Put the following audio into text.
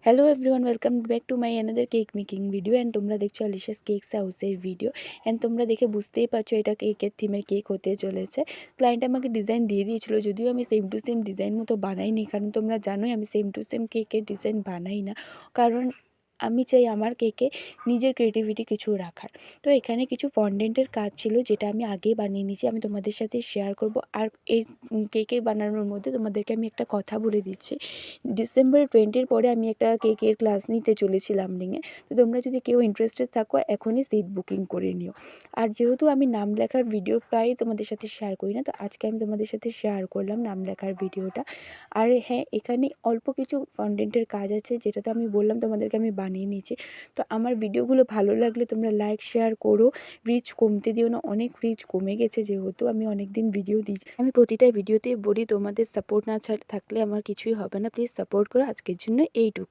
Hello everyone, welcome back to my another cake making video. And তোমরা দেখছো আলিশাস cakes হাউসের video. And তোমরা দেখে বুঝতেই পারছো এটা কেকের থিমের কেক হতে চলেছে। ক্লায়েন্ট আমাকে ডিজাইন দিয়ে দিয়েছিল, যদিও আমি সেম টু সেম ডিজাইন মতো বানাইনি, কারণ তোমরা জানোই আমি সেম টু সেম কেকের ডিজাইন বানাই না, কারণ আমি চাই আমার কেকে নিজের ক্রিয়েটিভিটি কিছু রাখার। তো এখানে কিছু ফন্ডেন্টের কাজ ছিল, যেটা আমি আগেই বানিয়ে নিয়েছি, আমি তোমাদের সাথে শেয়ার করব। আর এই কেকে বানানোর মধ্যে তোমাদেরকে আমি একটা কথা বলে দিচ্ছি, ডিসেম্বর 20-র পরে আমি একটা কেকের ক্লাস নিতে চলেছি লামডিংয়ে। তো তোমরা যদি কেউ ইন্টারেস্টেড থাকো এখনই সিট বুকিং করে নিও। আর যেহেতু আমি নাম লেখার ভিডিও প্রায়ই তোমাদের সাথে শেয়ার করি না, তো আজকে আমি তোমাদের সাথে শেয়ার করলাম নাম লেখার ভিডিওটা। আর হ্যাঁ, এখানে অল্প কিছু ফন্ডেন্টের কাজ আছে, যেটা তো আমি বললাম তোমাদেরকে আমি বানিয়ে নিয়েছি। তো আমার ভিডিওগুলো ভালো লাগলে তোমরা লাইক শেয়ার করো, রিচ কমতে দিও না। অনেক রিচ কমে গেছে, যেহেতু আমি অনেক দিন ভিডিও দিই। আমি প্রতিটা ভিডিওতেই বলি তোমাদের সাপোর্ট না থাকলে আমার কিছুই হবে না। প্লিজ সাপোর্ট করো। আজকের জন্য এইটুকু।